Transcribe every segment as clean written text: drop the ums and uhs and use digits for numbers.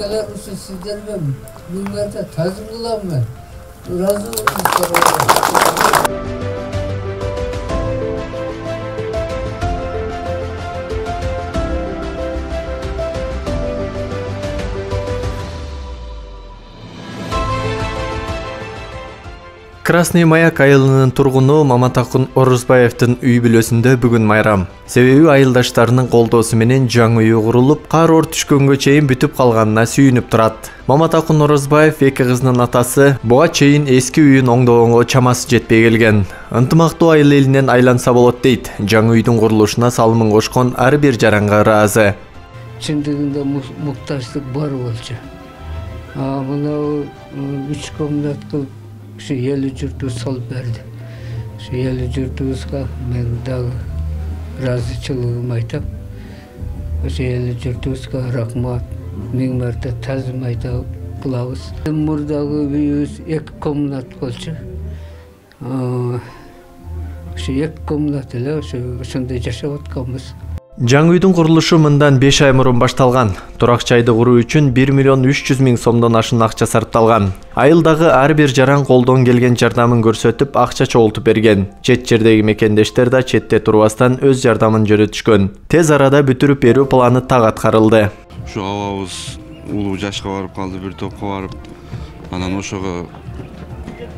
ülkeler usul sizlerle bunlarda tazim kılanmıyor. Razı olsun. Красный Маяк айылынын тургуну Маматакун Орузбаевдин үй бүлөсүндө бүгүн майрам. Себеби айылдаштарынын колдоосу менен жаңы үй курулуп, кар оор түшкөнгө чейин бүтүп калганына сүйүнүп турат. Маматакун Орузбаев эки кызынын атасы буга чейин эски үйүн оңдогонго чамасы жетпей келген. Ынтымактуу айыл элинен айланса болот дейт. Жаңы үйдүн курулушуна салымын кошкон ар бир жаранга ыраазы. Чындыгында муктаждык бар болчу. Мына 3 комнат кылып şu yerli yurtubuz salıp verdi. Şu yerli yurtubuzga ben daha razıçılığımı aytap. Şu yerli yurtubuzga rahmat, min merte tazim aytap kılavuz. Buradagi büyüğüz 2 komnat bolçu. Şu 2 komnat ile şunda yaşap atkanmiz. Жаңы үйдүн курулушу мындан 5 ай мурун башталган. Турак жайды куруу үчүн 1 миллион 300 миң сомдон ашын акча сарпталган. Айылдагы ар бир жаран колдон келген жардамын көрсөтүп, акча чогултуп берген. Чет жердеги мекендештер да четте турбастан өз жардамын жөнөтүшкөн. Тез арада бүтүрүп берүү планы так аткарылды. Ушу абабыз улуу жашка барып калды, бир топко барып, анан ошого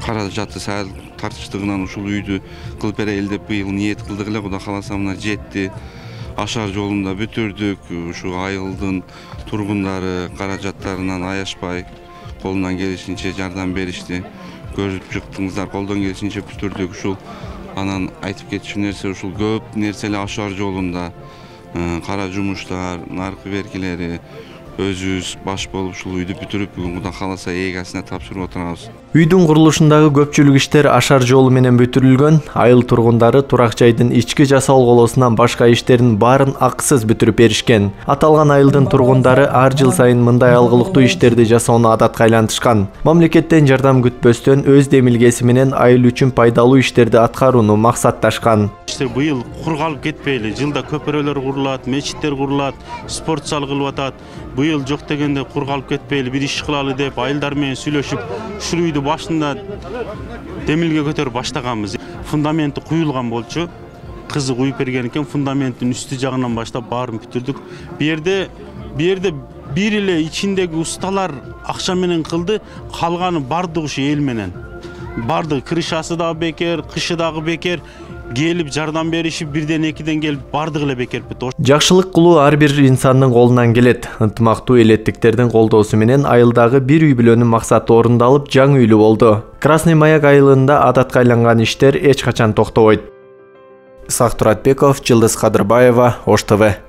каражаты сал тартыштыгынан ушул үйдү кылып берели деп быйыл ниет кылдык эле, Кудай кааласа мына жетти. Ашар жолунда бүтүрдүк. Ушу айылдын тургундары каражаттарынан аяшпай колунан келишинче жардам беришти. Көрүп чыктыңыздар, колдон келишинче бүтүрдүк. Ушул анан айтып кетчү нерсе ушул көп нерселер ашар жолунда кара жумуштар, наркы беркилери өзүбүз баш болуп ушул үйдү бүтүрүп бүгүн Кудай кааласа ээлесине тапшырып отурабыз. Үйдүн курулушундагы көпчүлүк иштер ашар жолу менен бүтүрүлгөн. Айыл тургундары турак жайдын ички жасал колосунан башка иштерин баарын акысыз бүтүрүп беришкен. Аталган айылдын тургундары ар жыл сайын мындай алгылыктуу иштерди жасоону адатка айлантышкан. Мамлекеттен жардам күтпөстөн өз демилгеси менен айыл үчүн пайдалуу иштерди аткарууну максатташкан. Быйыл кур калып кетпейли, жылда көпөрөлөр курулат, мечиттер курулат, спорт зал кылып атат. Быйыл жок дегенде кур калып кетпейли, бир иш кылалы деп айылдар менен сүйлөшүп, ушул үйдү башында демилге көтөрүп баштаганбыз. Фундаменти куюлган болчу. Кызы куюп берген экен, фундаменттин үстү жагынан баштап баарын бүтүрдүк. Бу жерде бир эле ичиндеги усталар акча менен кылды, калганы бардыгы ушу эл менен. Бардыгы крышасы дагы бекер, кышы дагы бекер. Gelip жардам беришип, бирден экиден келип бардыгы эле бекер бүт. Жакшылык кылуу ар бир инсандын колунан келет. Ынтымактуу элеттиктердин колдоосу менен айылдагы бир үй бүлөнүн максаты орундалып, жаңы үйлүү болду. Красный Маяк айылында адатка айланган иштер эч качан токтобойт. Исак Туратбеков, Жылдыз Кадырбаева, Ош ТВ.